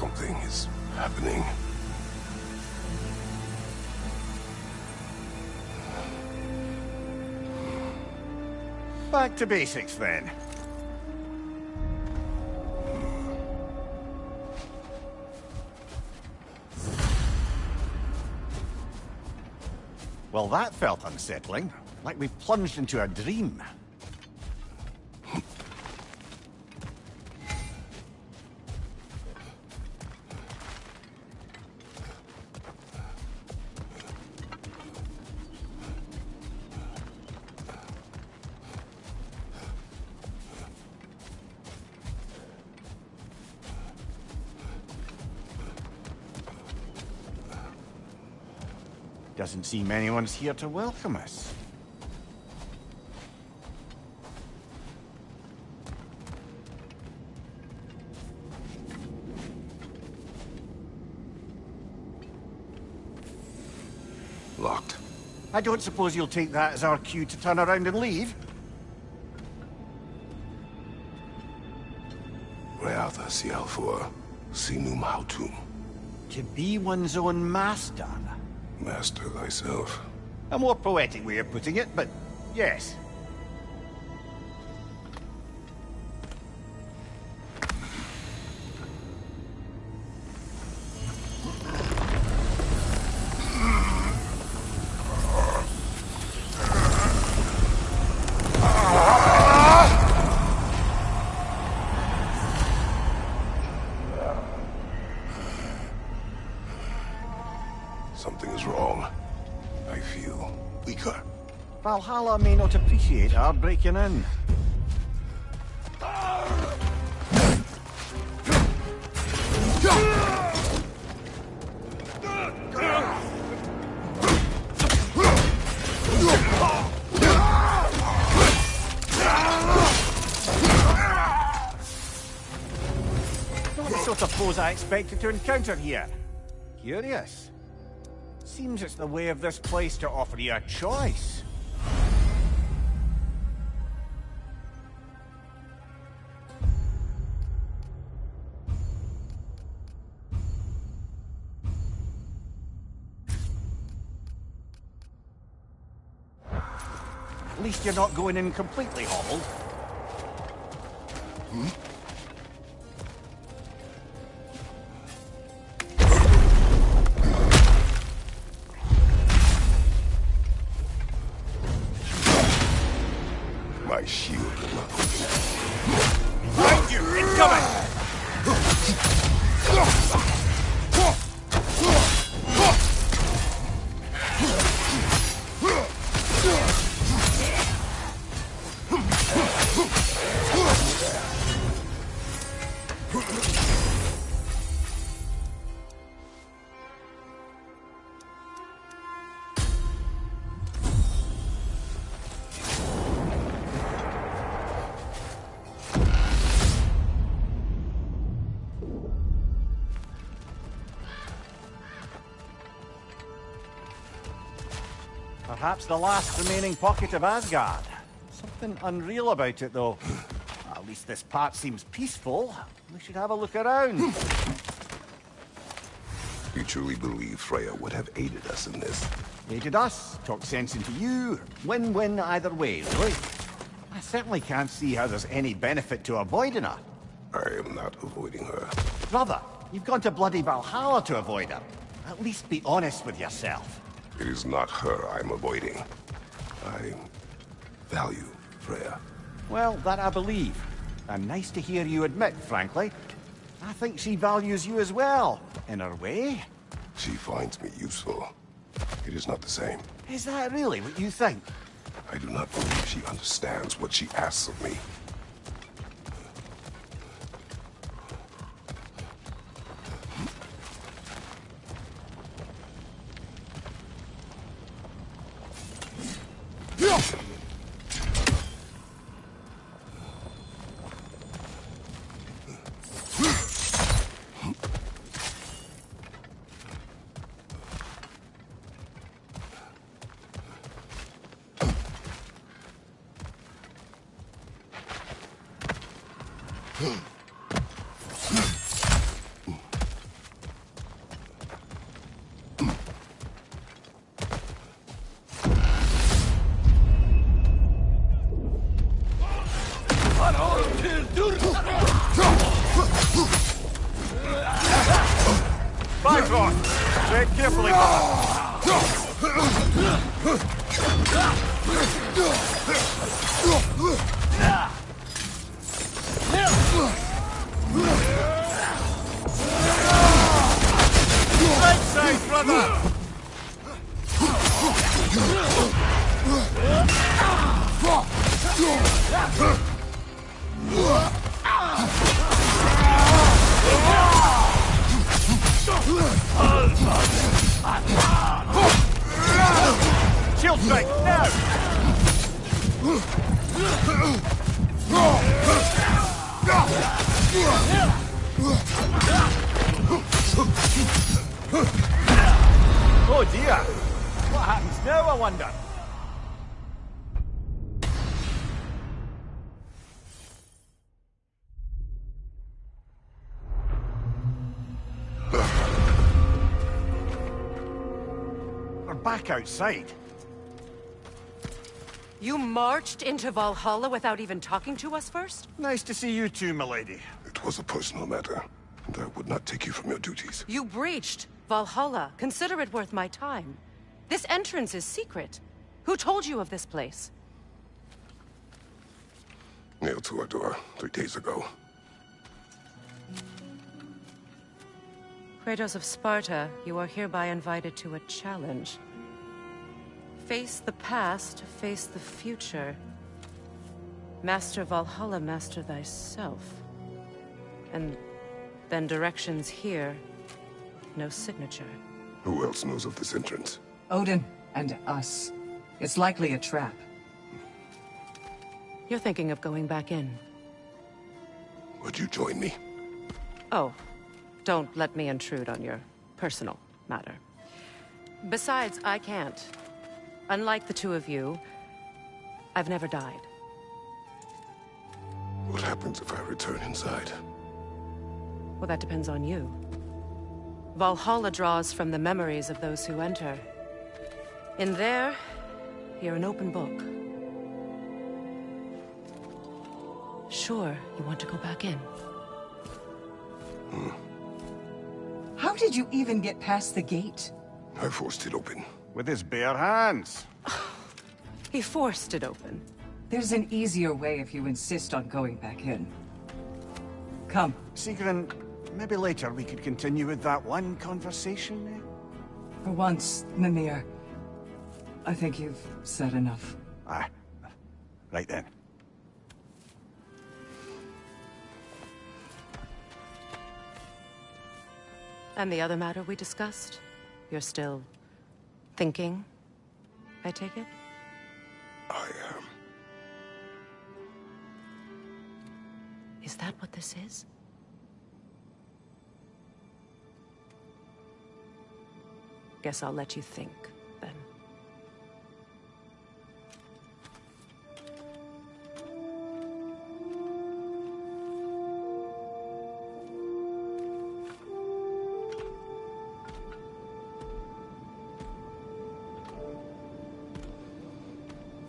Something is happening. Back to basics, then. Well, that felt unsettling. Like we plunged into a dream. Doesn't seem anyone's here to welcome us. Locked. I don't suppose you'll take that as our cue to turn around and leave? Reatha Sialfor, Sinum Hautum. To be one's own master. Master thyself. A more poetic way of putting it, but yes. Something is wrong. I feel weaker. Valhalla may not appreciate our breaking in. Not the sort of foes I expected to encounter here. Curious. Seems it's the way of this place to offer you a choice. At least you're not going in completely hobbled. My shield will not weaken. Behind you! Incoming! Perhaps the last remaining pocket of Asgard. Something unreal about it, though. At least this part seems peaceful. We should have a look around. You truly believe Freya would have aided us in this? Aided us, talked sense into you. Win-win either way, really. I certainly can't see how there's any benefit to avoiding her. I am not avoiding her. Brother, you've gone to bloody Valhalla to avoid her. At least be honest with yourself. It is not her I'm avoiding. I value Freya. Well, that I believe. And nice to hear you admit, frankly. I think she values you as well, in her way. She finds me useful. It is not the same. Is that really what you think? I do not believe she understands what she asks of me. across. Tread carefully, brother. Right side, brother! Shield strike, now! Oh dear! What happens now, I wonder? We're back outside. You marched into Valhalla without even talking to us first? Nice to see you too, milady. It was a personal matter, and I would not take you from your duties. You breached Valhalla. Consider it worth my time. This entrance is secret. Who told you of this place? Nailed to our door 3 days ago. Kratos of Sparta, you are hereby invited to a challenge. Face the past, face the future. Master Valhalla, master thyself. And then directions here, no signature. Who else knows of this entrance? Odin and us. It's likely a trap. You're thinking of going back in. Would you join me? Oh, don't let me intrude on your personal matter. Besides, I can't. Unlike the two of you, I've never died. What happens if I return inside? Well, that depends on you. Valhalla draws from the memories of those who enter. In there, you're an open book. Sure, you want to go back in. How did you even get past the gate? I forced it open. With his bare hands. He forced it open. There's an easier way if you insist on going back in. Come. Sigrun, maybe later we could continue with that one conversation, eh? For once, Mimir, I think you've said enough. Aye. Right then. And the other matter we discussed? You're still thinking, I take it? I am. Is that what this is? Guess I'll let you think, then.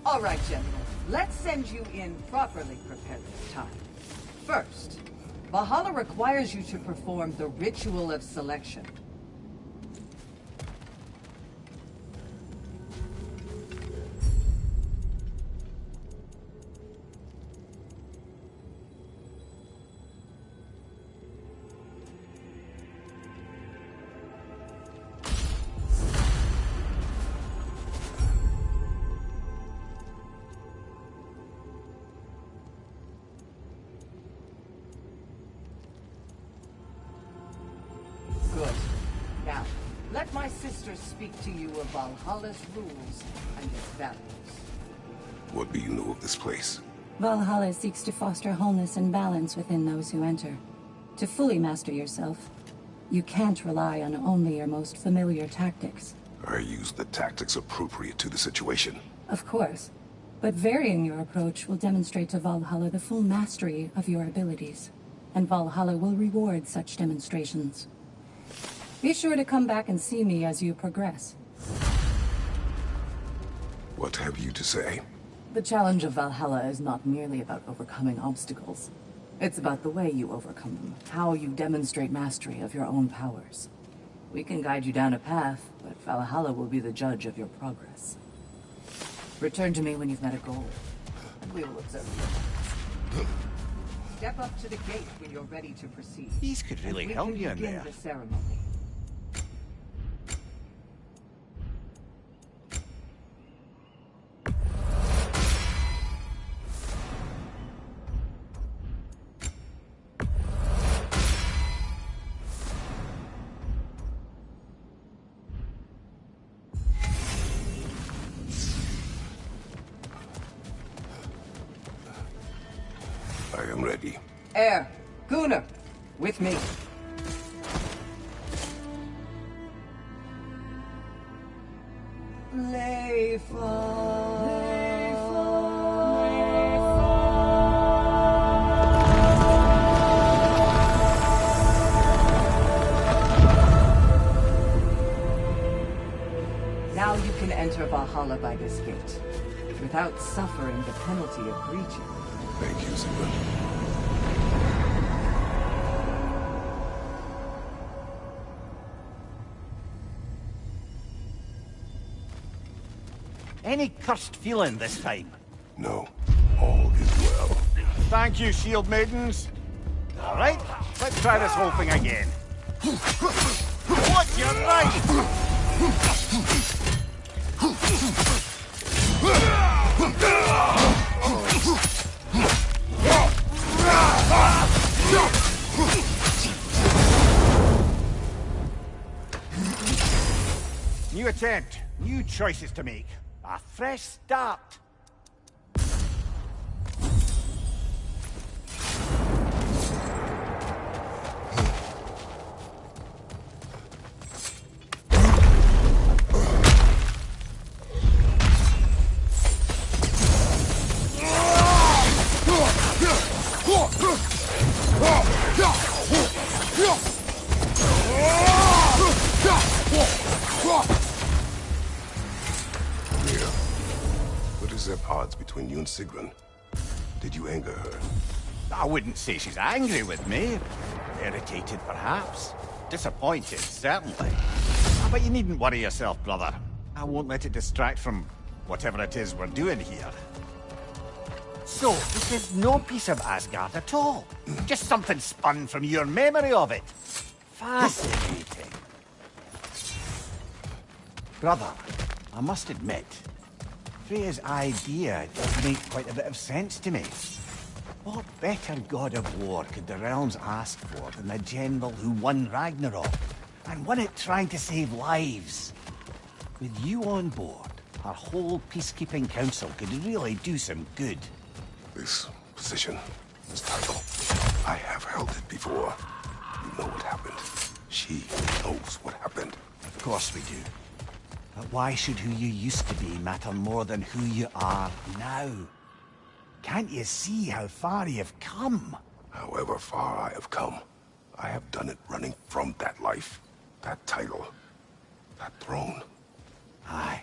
All right, General. Let's send you in properly prepared this time. First, Valhalla requires you to perform the ritual of selection. Good. Now, let my sister speak to you of Valhalla's rules and its values. What do you know of this place? Valhalla seeks to foster wholeness and balance within those who enter. To fully master yourself, you can't rely on only your most familiar tactics. I use the tactics appropriate to the situation. Of course, but varying your approach will demonstrate to Valhalla the full mastery of your abilities, and Valhalla will reward such demonstrations. Be sure to come back and see me as you progress. What have you to say? The challenge of Valhalla is not merely about overcoming obstacles. It's about the way you overcome them, how you demonstrate mastery of your own powers. We can guide you down a path, but Valhalla will be the judge of your progress. Return to me when you've met a goal, and we will observe you. Step up to the gate when you're ready to proceed. These could really help you in begin there. the ceremony. I am ready. Air, Gunnar, with me. Now you can enter Valhalla by this gate, without suffering the penalty of breaching. Thank you, Sigmund. Any cursed feeling this time? No, all is well. Thank you, shield maidens. All right, let's try this whole thing again. What's your right? New attempt, new choices to make. A fresh start. What is at odds between you and Sigrun? Did you anger her? I wouldn't say she's angry with me. Irritated, perhaps. Disappointed, certainly. But you needn't worry yourself, brother. I won't let it distract from whatever it is we're doing here. So, this is no piece of Asgard at all. Just something spun from your memory of it. Fascinating. Brother, I must admit, Freya's idea does make quite a bit of sense to me. What better god of war could the realms ask for than the general who won Ragnarok, and won it trying to save lives? With you on board, our whole peacekeeping council could really do some good. This position, this title, I have held it before. You know what happened. She knows what happened. Of course we do. But why should who you used to be matter more than who you are now? Can't you see how far you've come? However far I have come, I have done it running from that life, that title, that throne. Aye.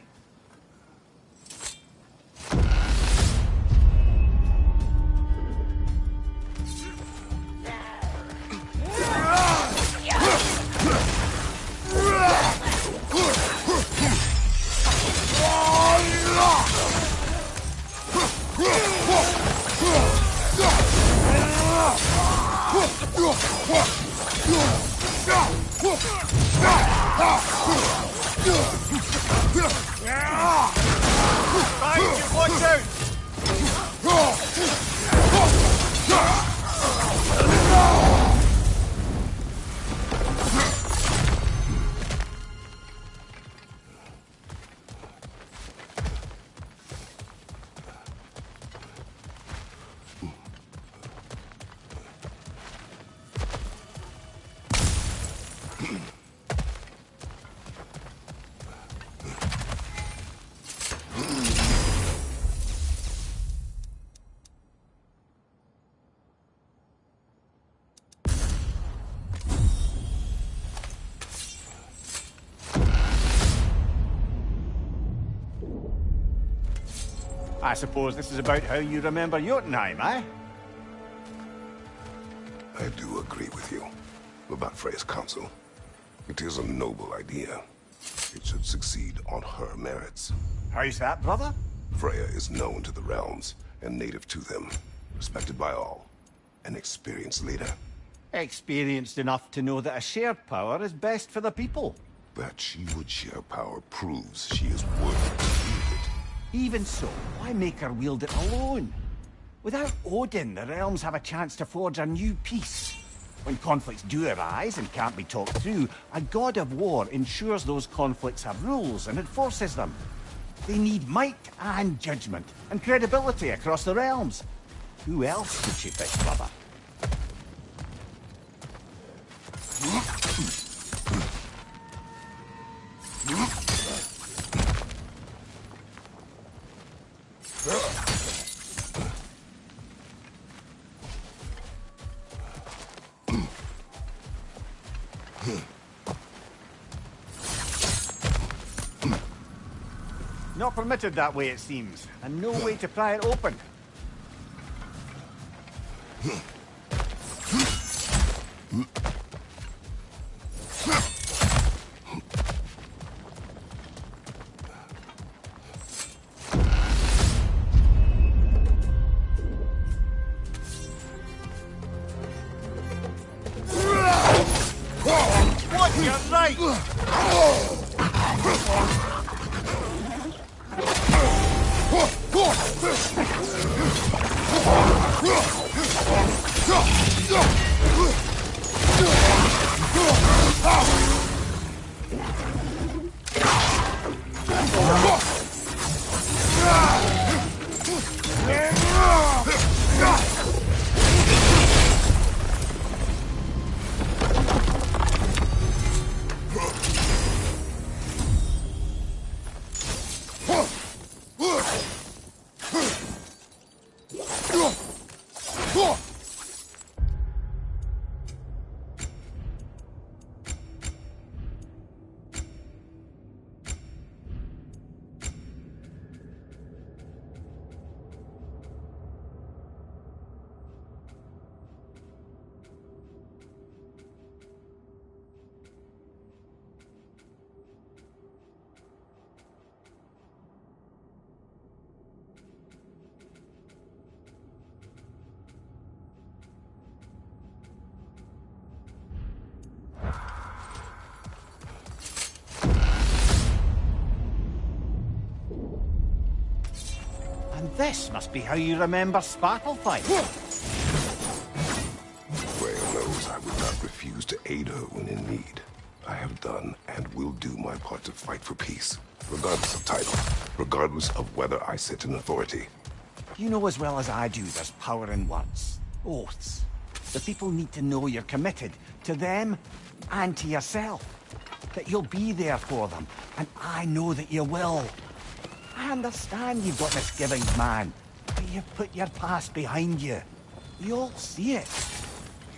Watch out! I suppose this is about how you remember Jotunheim, eh? I do agree with you about Freya's counsel. It is a noble idea. It should succeed on her merits. How's that, brother? Freya is known to the realms and native to them, respected by all. An experienced leader. Experienced enough to know that a shared power is best for the people. That she would share power proves she is worthy to wield it. Even so, why make her wield it alone? Without Odin, the realms have a chance to forge a new peace. When conflicts do arise and can't be talked through, a god of war ensures those conflicts have rules and enforces them. They need might and judgment, and credibility across the realms. Who else could she pick, brother? Not permitted that way, it seems, and no way to pry it open. What? You're right! And this must be how you remember Sparklefight. Freya knows I would not refuse to aid her when in need. I have done and will do my part to fight for peace, regardless of title, regardless of whether I sit in authority. You know as well as I do there's power in words. Oaths. The people need to know you're committed to them and to yourself. That you'll be there for them, and I know that you will. I understand you've got misgivings, man, but you've put your past behind you. We all see it.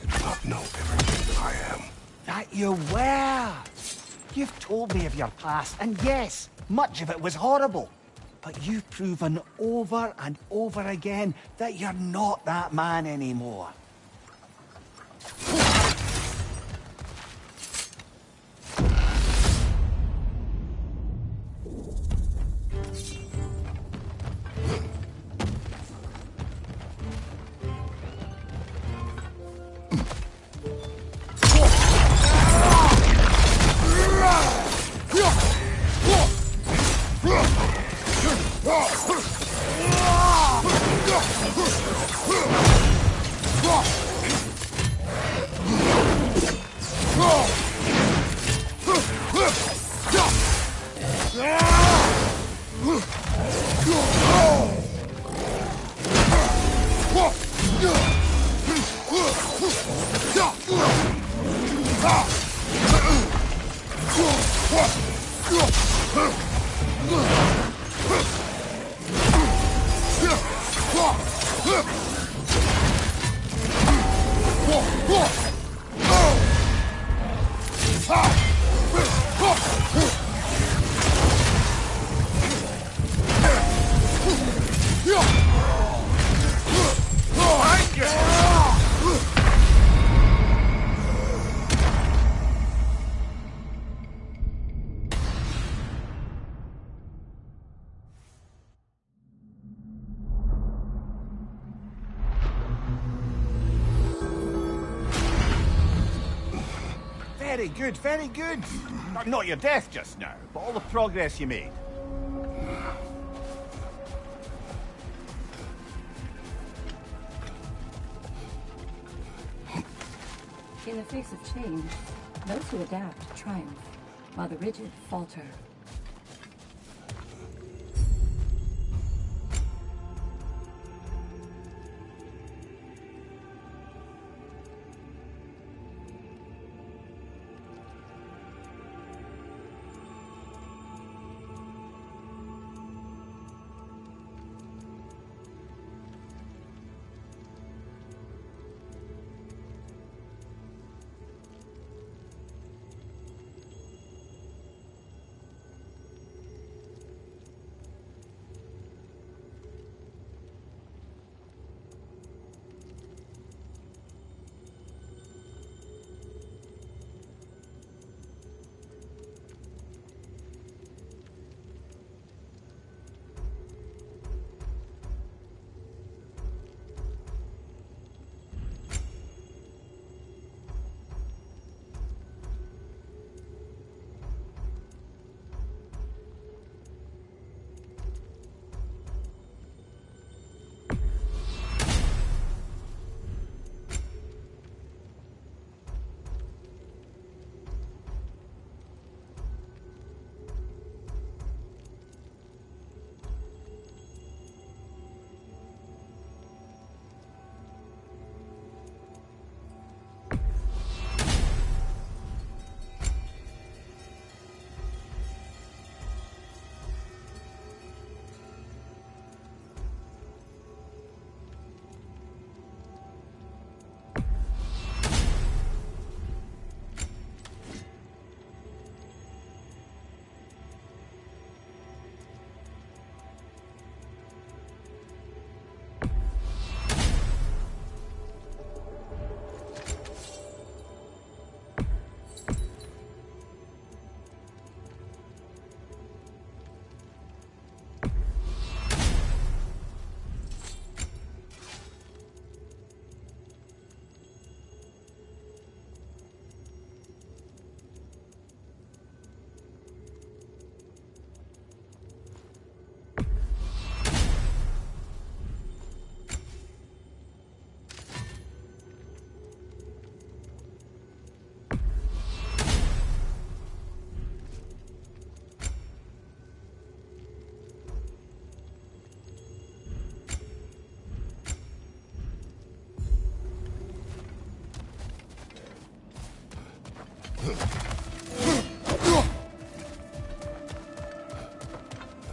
You do not know everything that I am. That you were. You've told me of your past, and yes, much of it was horrible. But you've proven over and over again that you're not that man anymore. Very good, very good. Not your death just now, but all the progress you made. In the face of change, those who adapt triumph, while the rigid falter.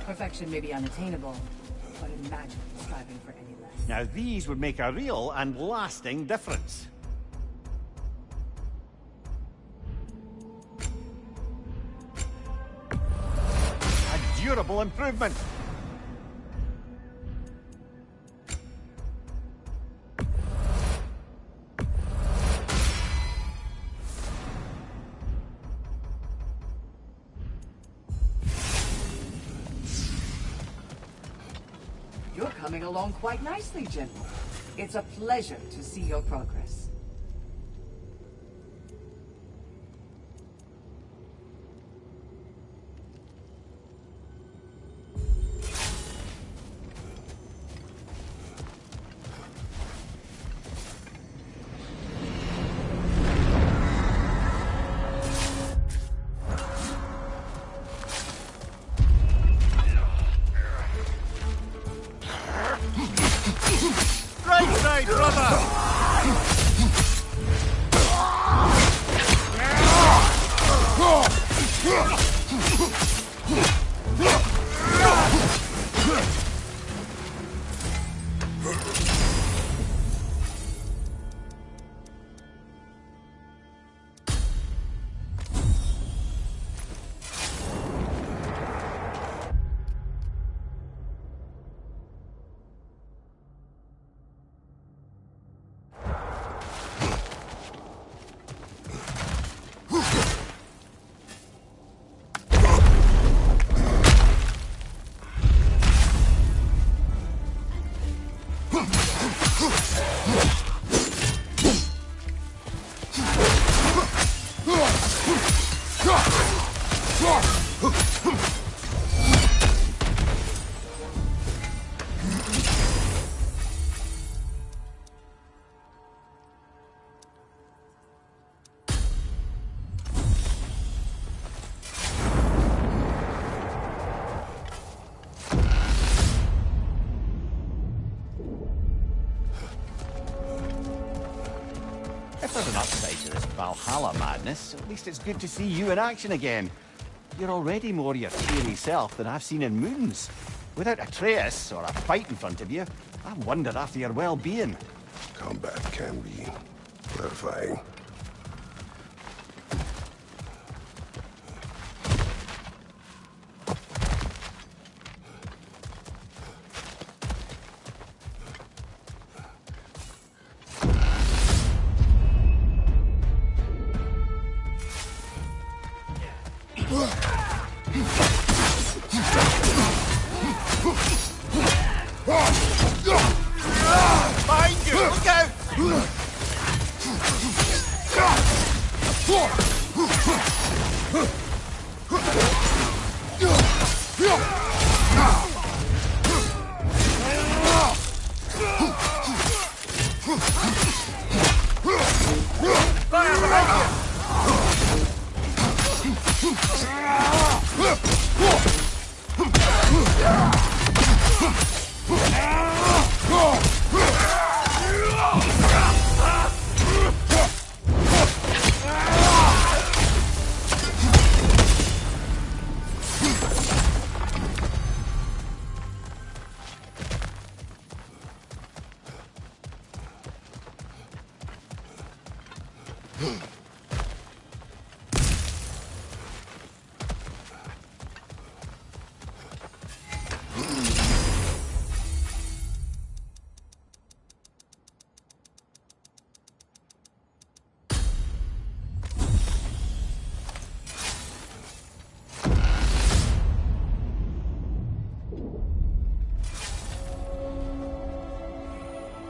Perfection may be unattainable, but imagine striving for any less. Now these would make a real and lasting difference. A durable improvement. You're coming along quite nicely, General. It's a pleasure to see your progress. Right side, brother! If there's an upside to this Valhalla madness, at least it's good to see you in action again. You're already more your cheery self than I've seen in moons. Without a trace or a fight in front of you, I wonder after your well-being. Combat can be clarifying. Behind you! Look out! Fire behind you!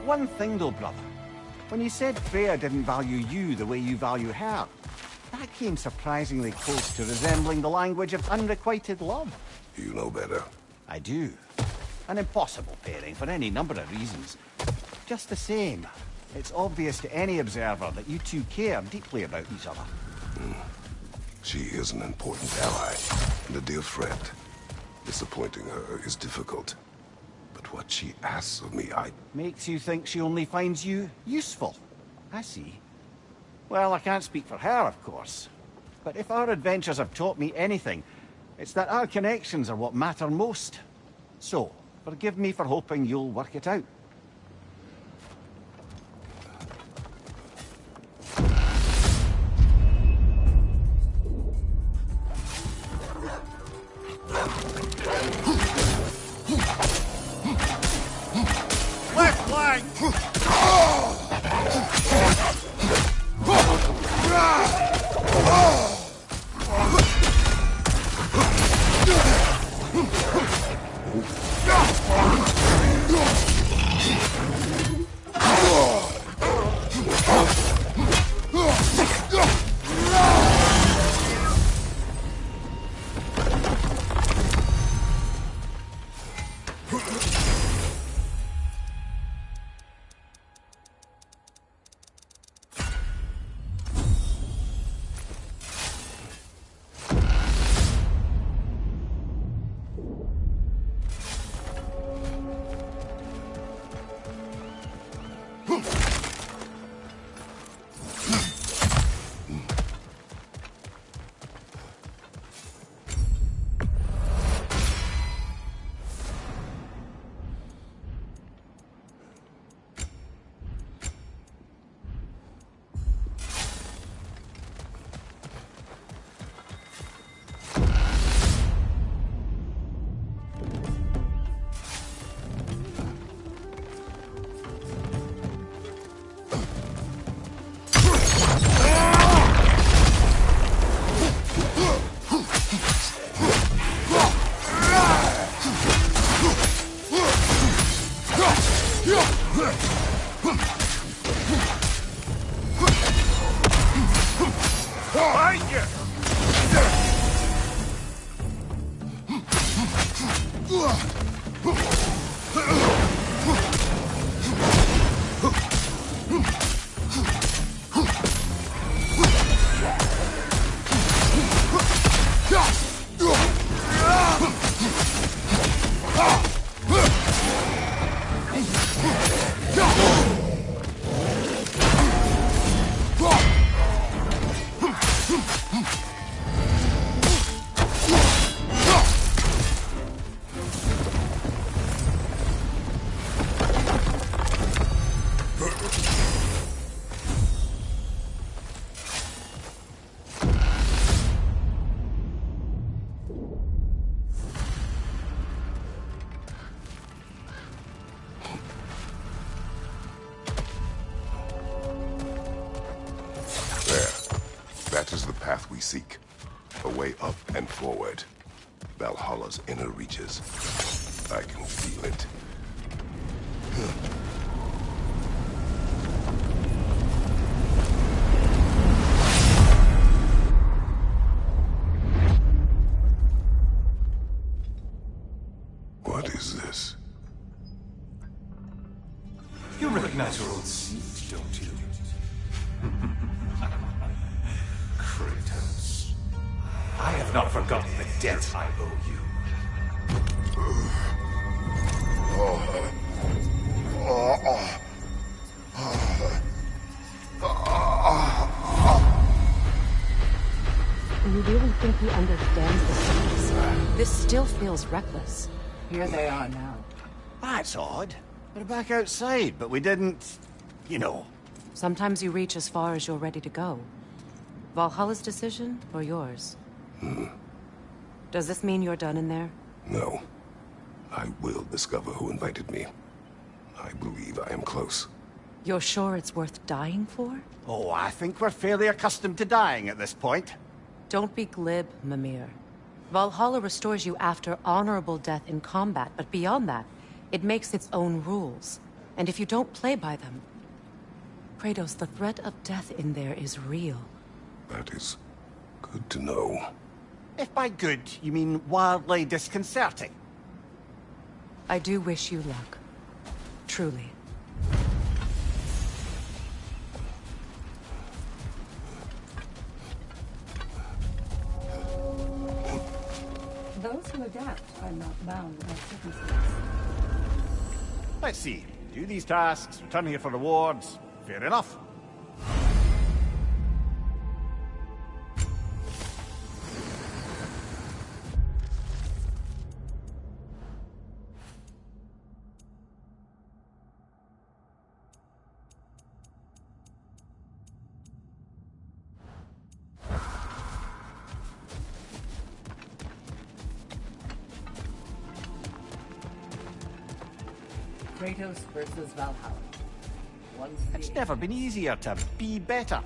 One thing though, brother. When you said Freya didn't value you the way you value her, that came surprisingly close to resembling the language of unrequited love. You know better. I do. An impossible pairing for any number of reasons. Just the same, it's obvious to any observer that you two care deeply about each other. She is an important ally and a dear friend. Disappointing her is difficult. But what she asks of me, Makes you think she only finds you useful. I see. Well, I can't speak for her, of course. But if our adventures have taught me anything, it's that our connections are what matter most. So, forgive me for hoping you'll work it out. Left flank! Behind you! we seek. A way up and forward. Valhalla's inner reaches. I can feel it. What is this? You recognize your old seat, don't you? Kratos. I have not forgotten the debt I owe you. Do you really think he understands the stakes? This still feels reckless. Here they are now. That's odd. We're back outside, but we didn't... you know. Sometimes you reach as far as you're ready to go. Valhalla's decision, or yours? Does this mean you're done in there? No. I will discover who invited me. I believe I am close. You're sure it's worth dying for? Oh, I think we're fairly accustomed to dying at this point. Don't be glib, Mimir. Valhalla restores you after honorable death in combat, but beyond that, it makes its own rules. And if you don't play by them... Kratos, the threat of death in there is real. That is good to know. If by good, you mean wildly disconcerting. I do wish you luck. Truly. Those who adapt are not bound by circumstance. Let's see. Do these tasks, return here for rewards. Fair enough. Kratos versus Valhalla. One It's stage. never been easier to be better.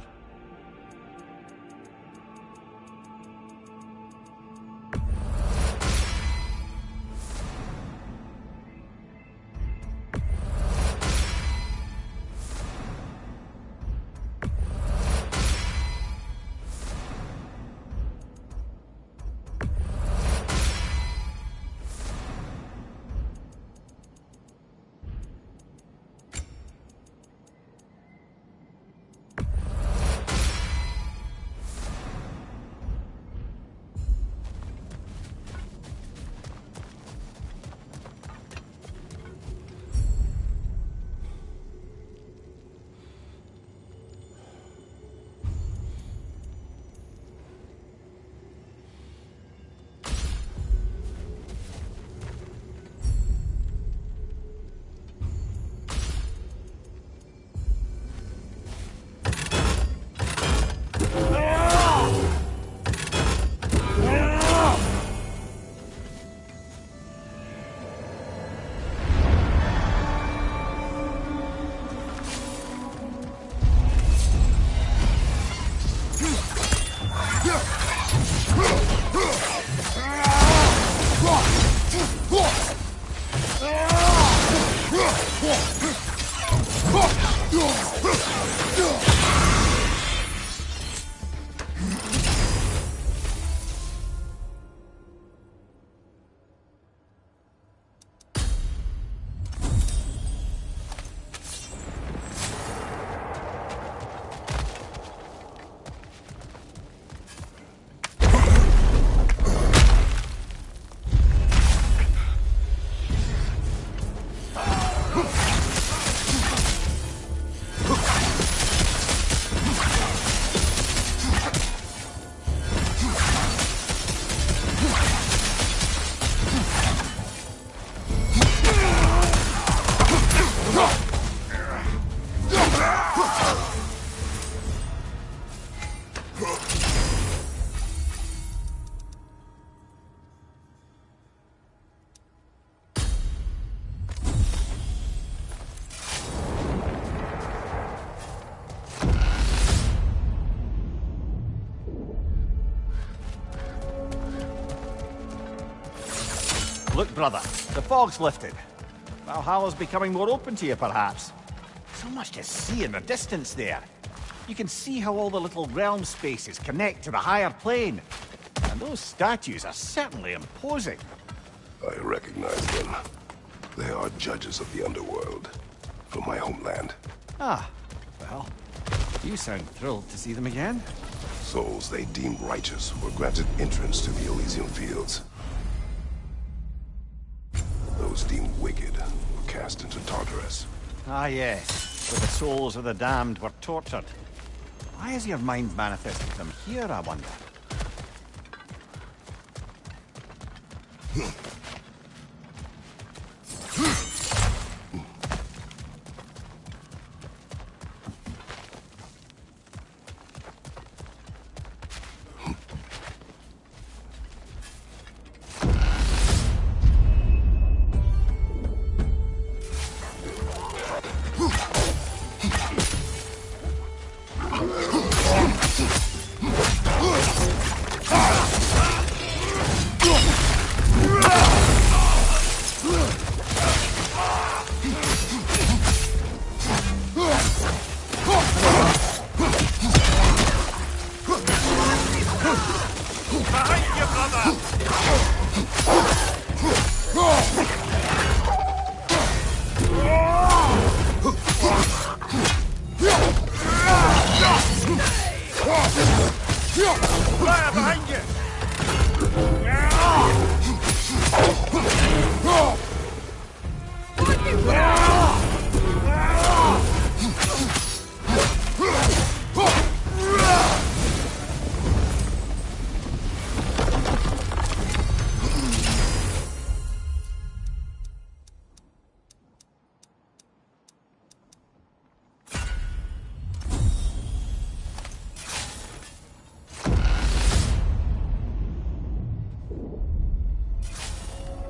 Look, brother, the fog's lifted. Valhalla's becoming more open to you, perhaps. So much to see in the distance there. You can see how all the little realm spaces connect to the higher plane. And those statues are certainly imposing. I recognize them. They are judges of the underworld. From my homeland. Ah, well, you sound thrilled to see them again. Souls they deem righteous were granted entrance to the Elysium Fields. Those deemed wicked were cast into Tartarus. Ah, yes, where the souls of the damned were tortured. Why has your mind manifested them here, I wonder?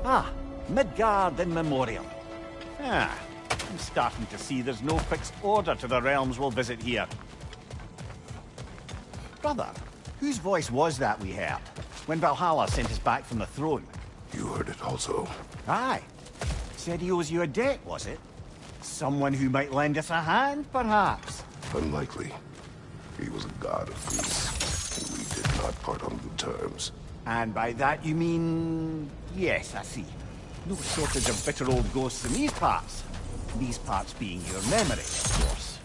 Ah, Midgard in Memoriam. Ah, I'm starting to see there's no fixed order to the realms we'll visit here. Brother, whose voice was that we heard when Valhalla sent us back from the throne? You heard it also. Aye. Said he owes you a debt, was it? Someone who might lend us a hand, perhaps? Unlikely. He was a god of Greece, and we did not part on good terms. And by that you mean... Yes, I see. No shortage of bitter old ghosts in these parts. These parts being your memory, of course.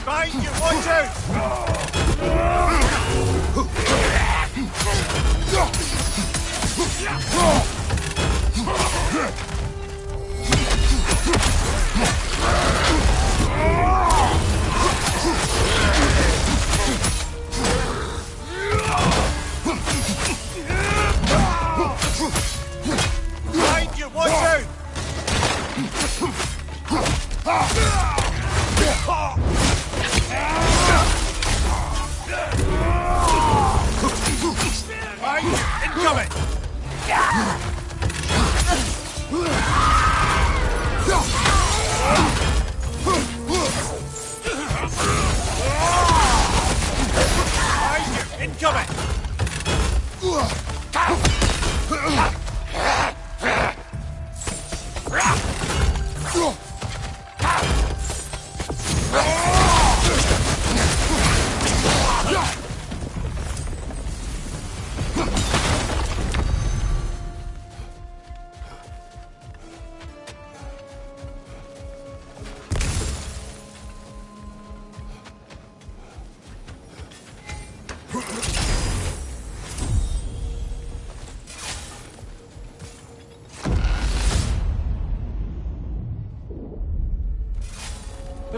Behind you, watch out! Behind you, watch out! Incoming!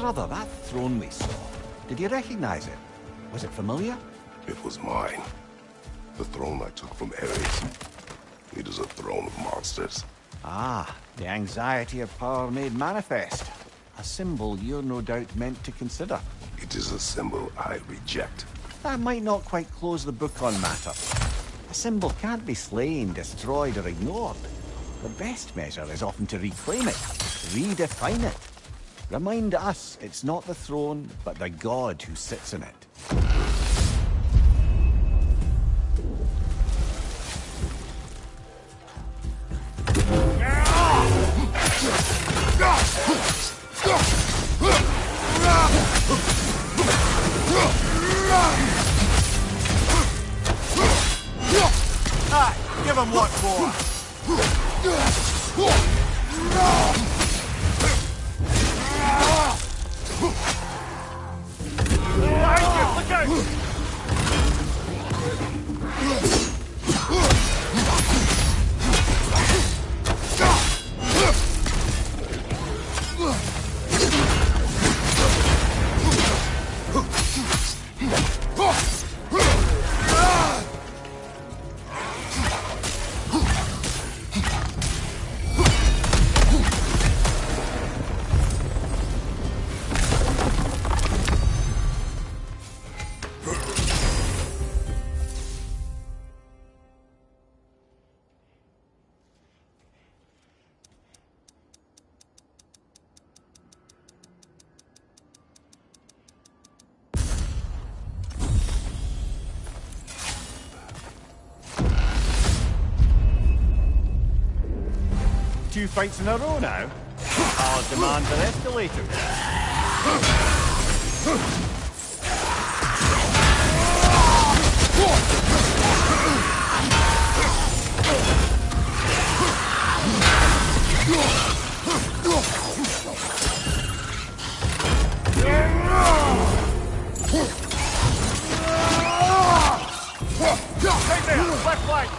Brother, that throne we saw, did you recognize it? Was it familiar? It was mine. The throne I took from Ares. It is a throne of monsters. Ah, the anxiety of power made manifest. A symbol you're no doubt meant to consider. It is a symbol I reject. That might not quite close the book on matters. A symbol can't be slain, destroyed, or ignored. The best measure is often to reclaim it, redefine it. Remind us it's not the throne, but the god who sits in it. Give him what for! Look out! Two fights in a row now? Our demands are escalating. Right there, left flank!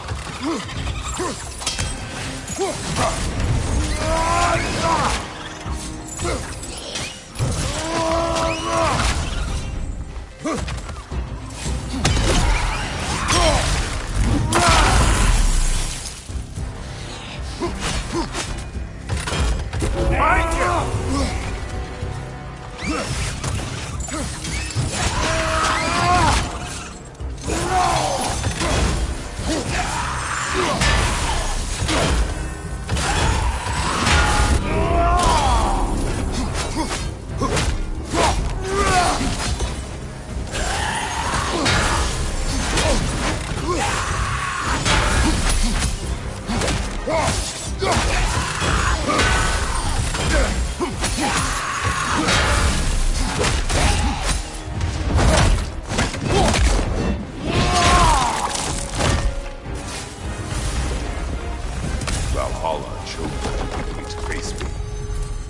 Valhalla chose me to face me.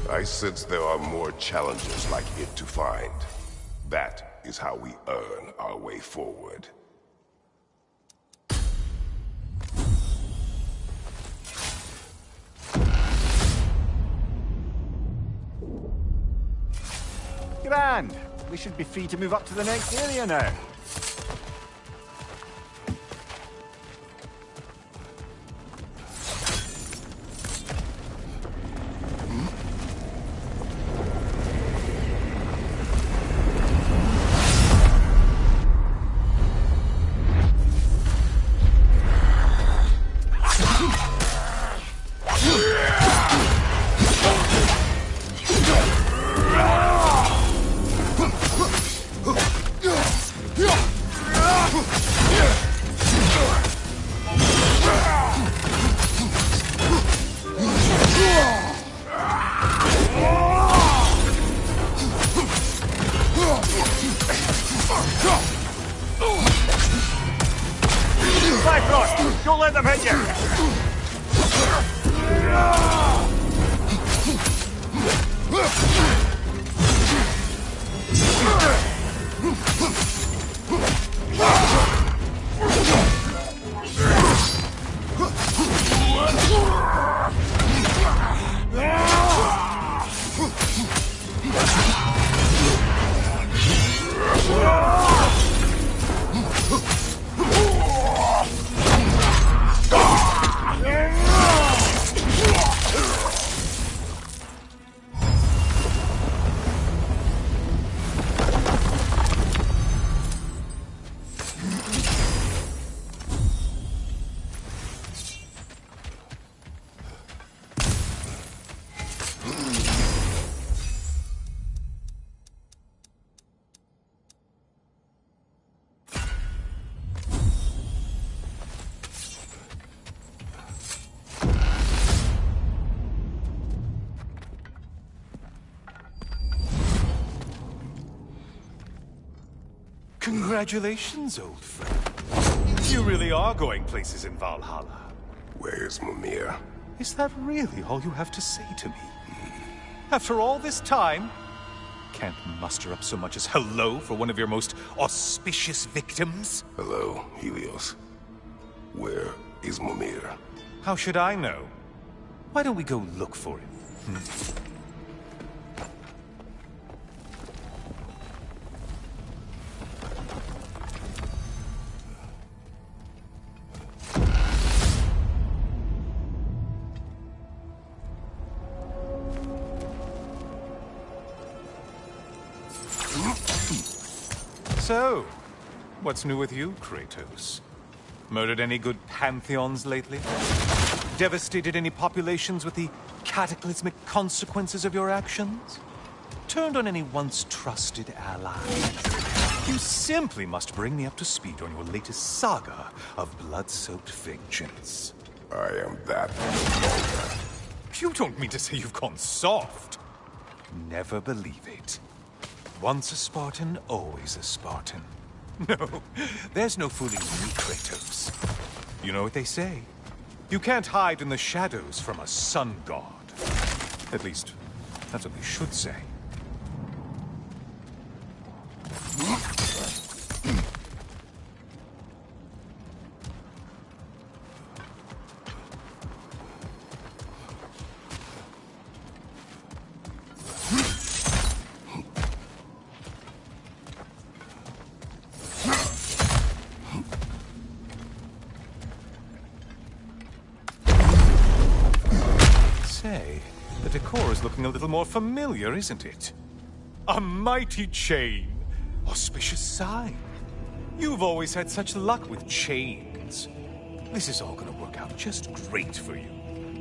I sense there are more challenges like it to find. That is how we earn our way forward. Grand! We should be free to move up to the next area now. Bifrost! Don't let them hit you! Congratulations, old friend. You really are going places in Valhalla. Where's Mimir? Is that really all you have to say to me? After all this time, can't muster up so much as hello for one of your most auspicious victims? Hello, Helios. Where is Mimir? How should I know? Why don't we go look for him? So, what's new with you, Kratos? Murdered any good pantheons lately? Devastated any populations with the cataclysmic consequences of your actions? Turned on any once trusted allies? You simply must bring me up to speed on your latest saga of blood-soaked vengeance. I am that vulgar. You don't mean to say you've gone soft? Never believe it. Once a Spartan, always a Spartan. No, there's no fooling you, Kratos. You know what they say? You can't hide in the shadows from a sun god. At least, that's what they should say. The decor is looking a little more familiar, isn't it? A mighty chain. Auspicious sign. You've always had such luck with chains. This is all gonna work out just great for you.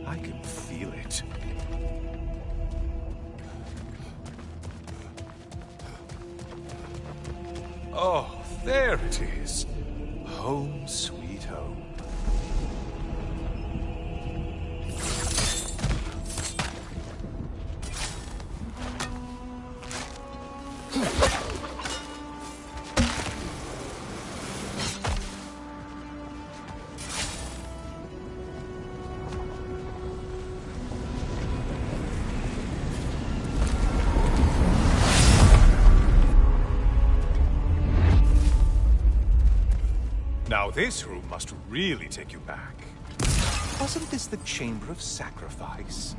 I can feel it. Oh, there it is. Home sweet home. Now this room must really take you back. Wasn't this the Chamber of Sacrifice?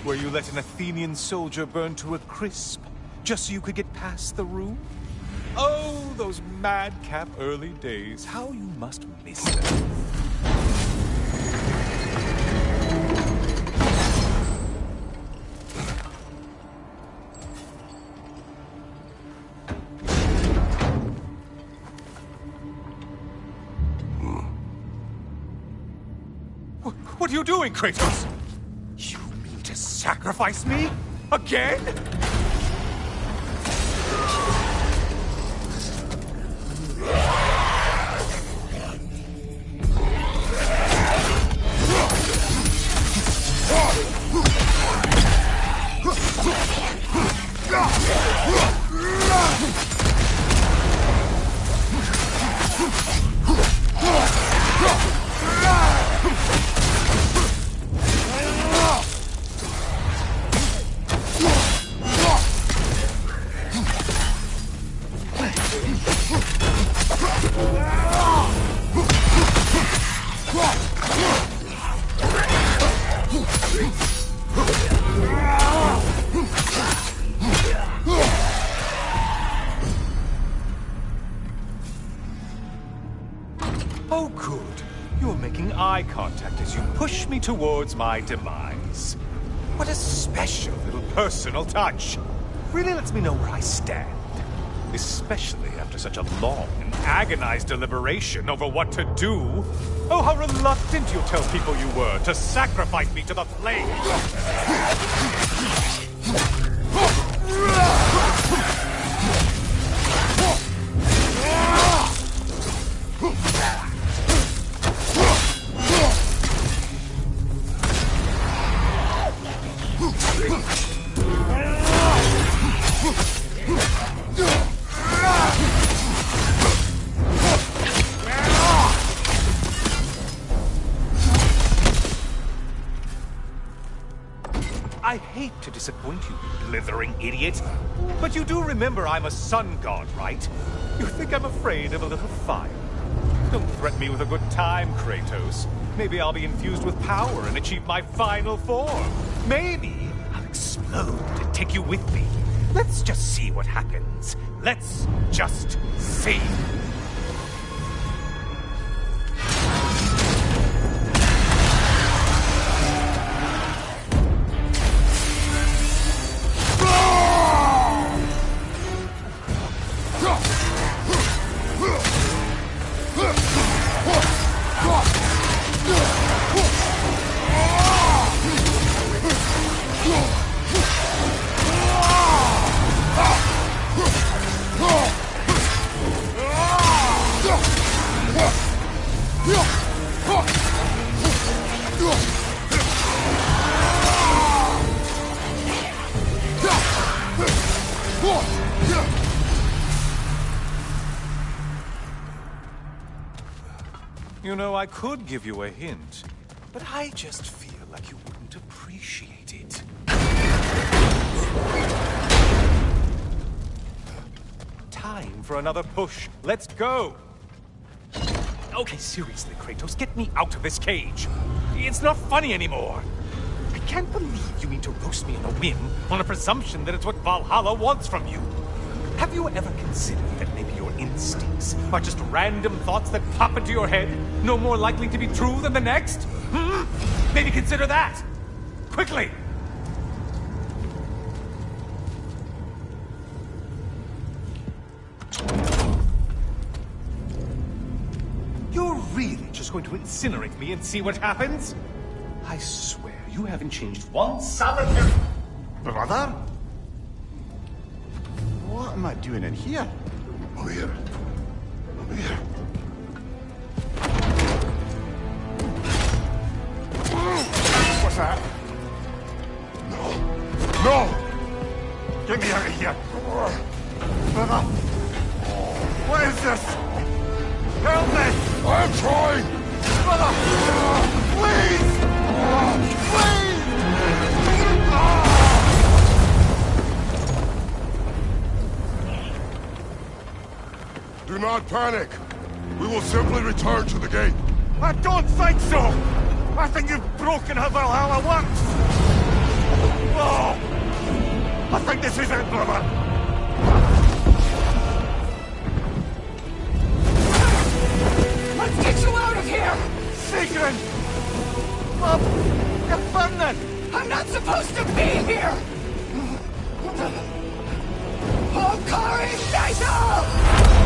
Where you let an Athenian soldier burn to a crisp, just so you could get past the room? Oh, those madcap early days. How you must miss them. What are you doing, Kratos? You mean to sacrifice me? Again? Oh, good. You're making eye contact as you push me towards my demise. What a special little personal touch. Really lets me know where I stand. Especially after such a long and agonized deliberation over what to do. Oh, how reluctant you tell people you were to sacrifice me to the flames. to disappoint you, you blithering idiot. But you do remember I'm a sun god, right? You think I'm afraid of a little fire? Don't threaten me with a good time, Kratos. Maybe I'll be infused with power and achieve my final form. Maybe I'll explode and take you with me. Let's just see what happens. Let's just see. You know, I could give you a hint, but I just feel like you wouldn't appreciate it. Time for another push. Let's go! Okay, seriously, Kratos, get me out of this cage. It's not funny anymore. I can't believe you mean to roast me on a whim, on a presumption that it's what Valhalla wants from you. Have you ever considered that maybe your instincts are just random thoughts that pop into your head, no more likely to be true than the next? Hmm? Maybe consider that! Quickly! You're really just going to incinerate me and see what happens? I swear, you haven't changed one solitary... Brother? What am I doing in here? Over here. Over here. What's that? No. No! Get me out of here! Brother! What is this? Help me! I'm trying! Brother! Please! Please! Do not panic. We will simply return to the gate. I don't think so! I think you've broken how Valhalla works! Oh! I think this is it, brother! Let's get you out of here! Sigrun! Mom! You're burning! I'm not supposed to be here! Hokari Naito!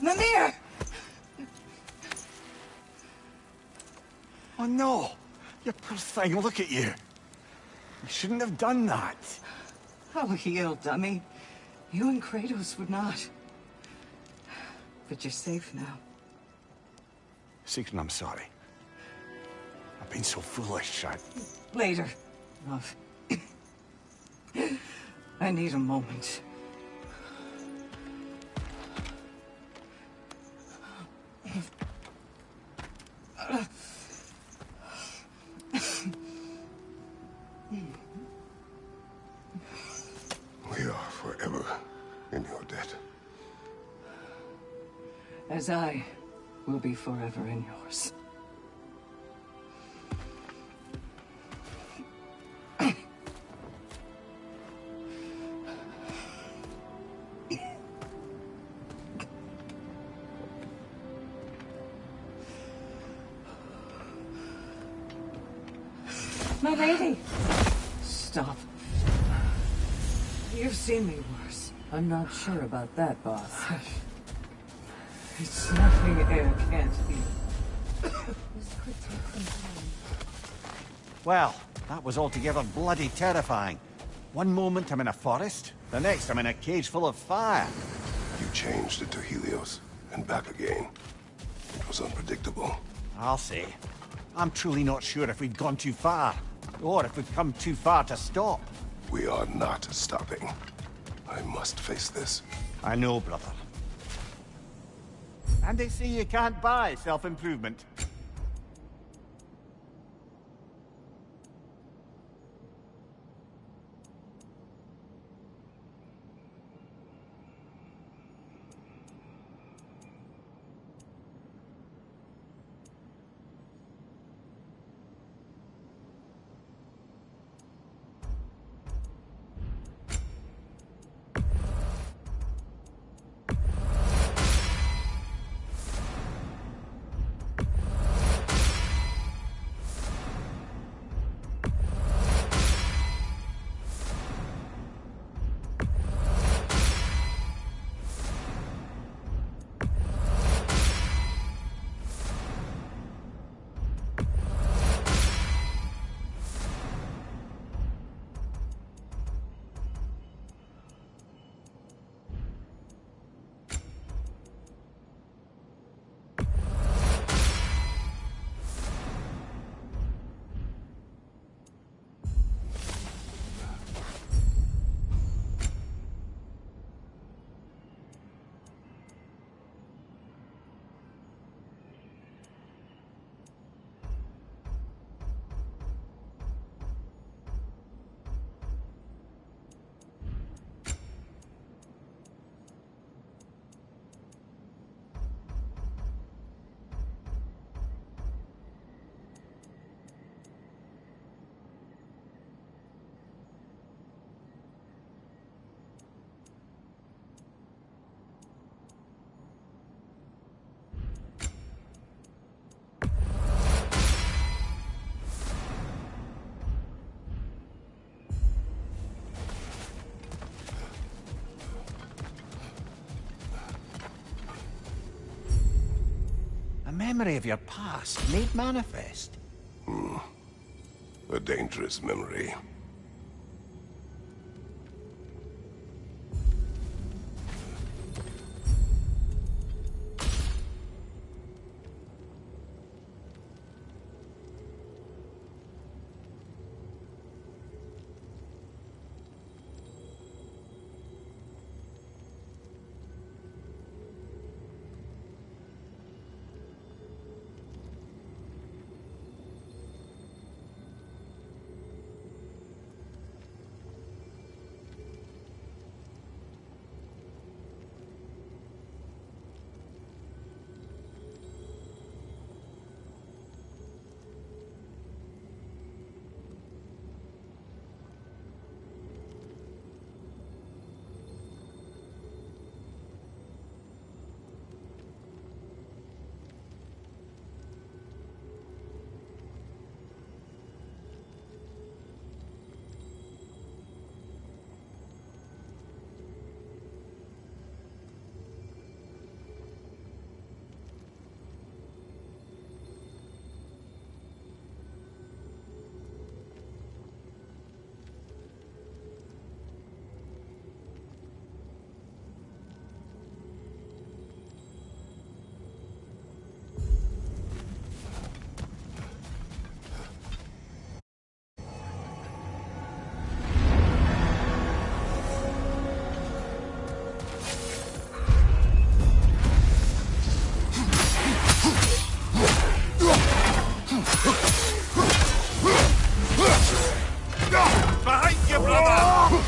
Mimir! Oh no! You poor thing, look at you! You shouldn't have done that. I'll heal, dummy. You and Kratos would not. But you're safe now. Sigrun, I'm sorry. I've been so foolish. Later, love. I need a moment. We are forever in your debt. As I will be forever in yours. My lady! Stop. You've seen me worse. I'm not sure about that, boss. It's nothing air can't heal. This could take some time. Well, that was altogether bloody terrifying. One moment I'm in a forest, the next I'm in a cage full of fire. You changed into Helios and back again. It was unpredictable. I'll say. I'm truly not sure if we've gone too far, or if we've come too far to stop. We are not stopping. I must face this. I know, brother. And they say you can't buy self-improvement. A memory of your past made manifest. A dangerous memory. Behind you, brother!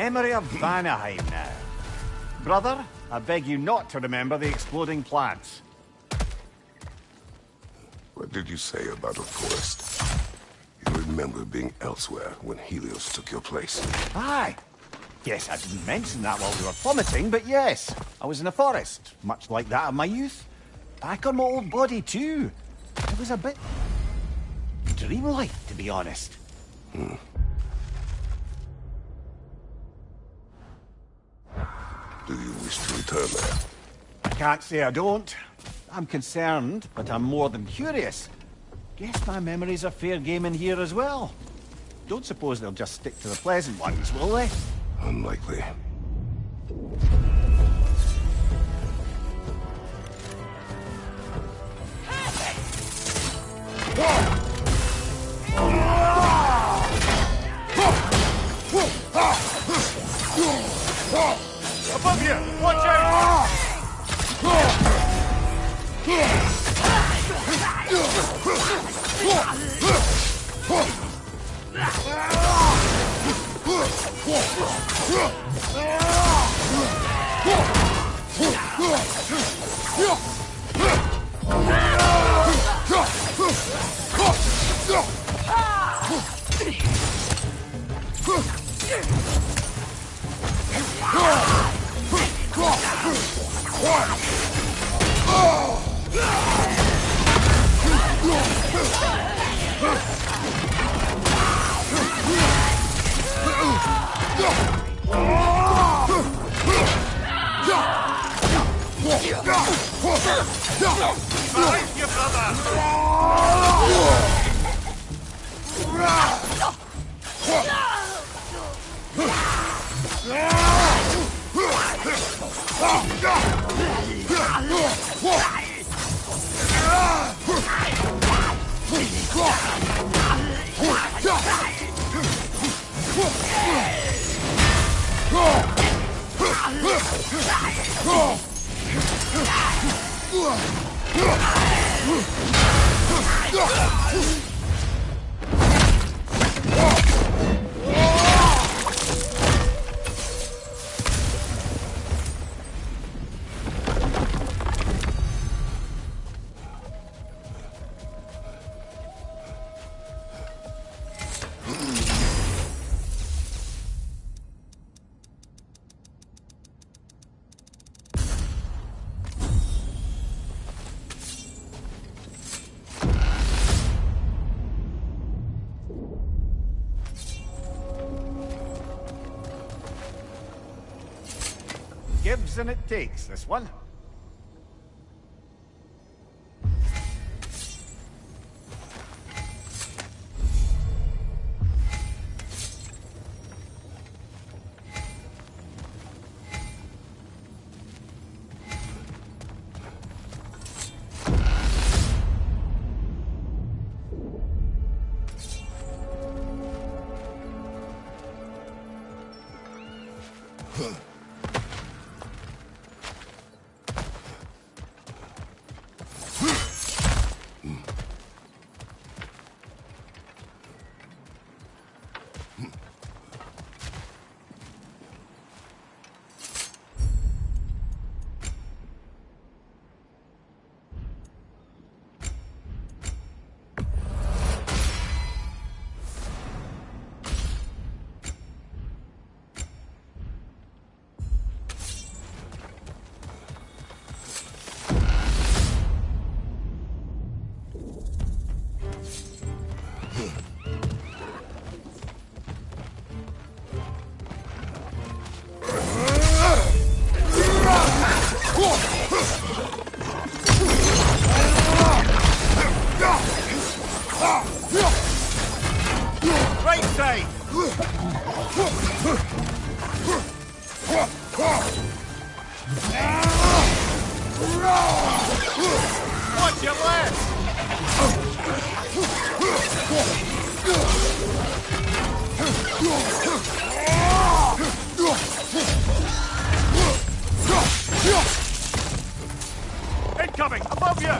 Memory of Vanaheim now. Brother, I beg you not to remember the exploding plants. What did you say about a forest? You remember being elsewhere when Helios took your place. Aye. Yes, I didn't mention that while we were plummeting, but yes. I was in a forest, much like that of my youth. Back on my old body, too. It was a bit dreamlike, to be honest. Hmm. Do you wish to return there? I can't say I don't. I'm concerned, but I'm more than curious. Guess my memories are fair game in here as well. Don't suppose they'll just stick to the pleasant ones, will they? Unlikely. Above you! Watch out! Behind you, Gives and it takes, this one. Right side! Watch your left! Incoming! Above you!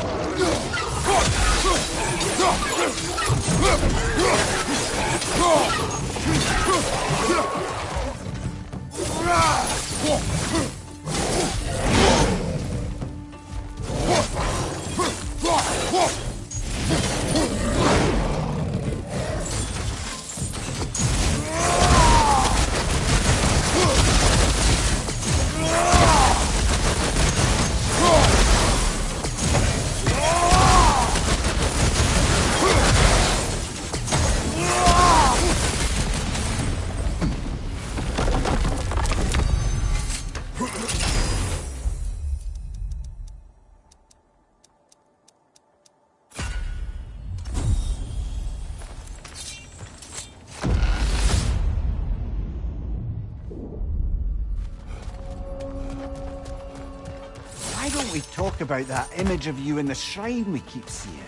Why don't we talk about that image of you in the shrine we keep seeing?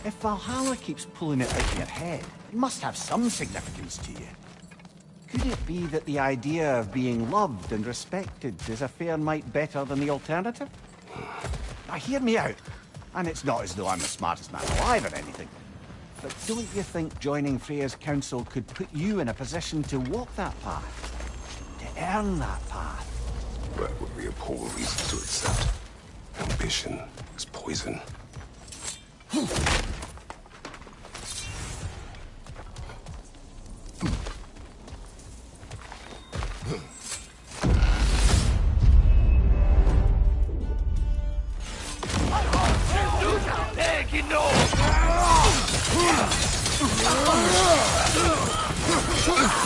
If Valhalla keeps pulling it out of your head, it must have some significance to you. Could it be that the idea of being loved and respected is a fair mite better than the alternative? Now hear me out, and it's not as though I'm the smartest man alive or anything, but don't you think joining Freya's council could put you in a position to walk that path? To earn that path? That would be a poor reason to accept. Ambition is poison.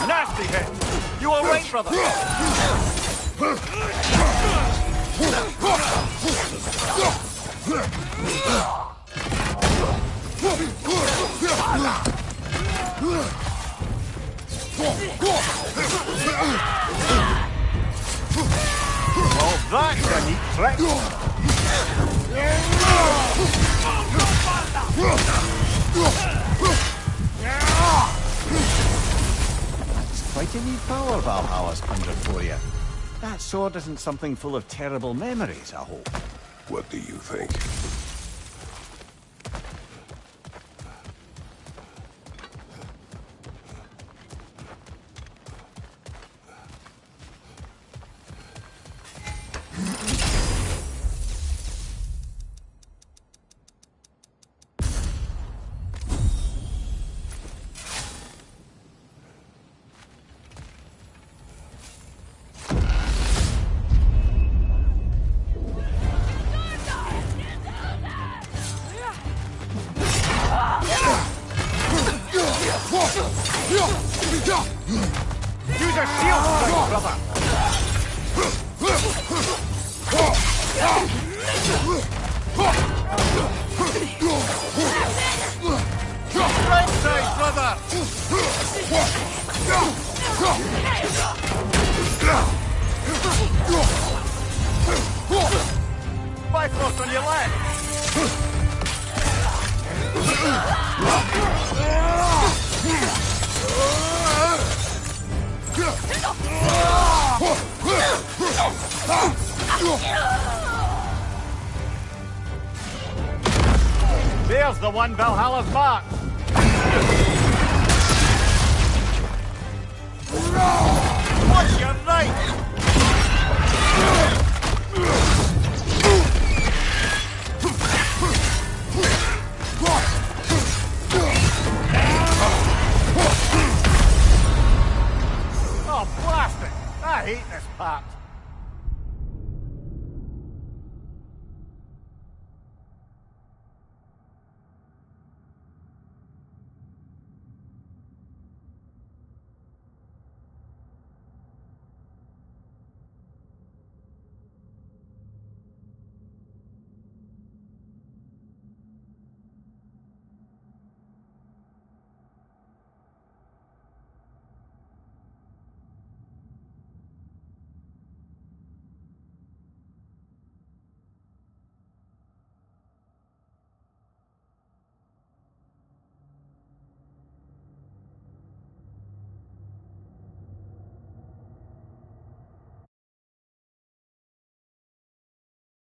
Nasty hit! You all right, brother? Well, that's a neat trick. That's quite a neat power Valhalla's conjured for you. That sword isn't something full of terrible memories, I hope. What do you think? Use your shield strike, brother! Right side, brother! Bifrost on your left! There's the one Valhalla's mark! Watch your right!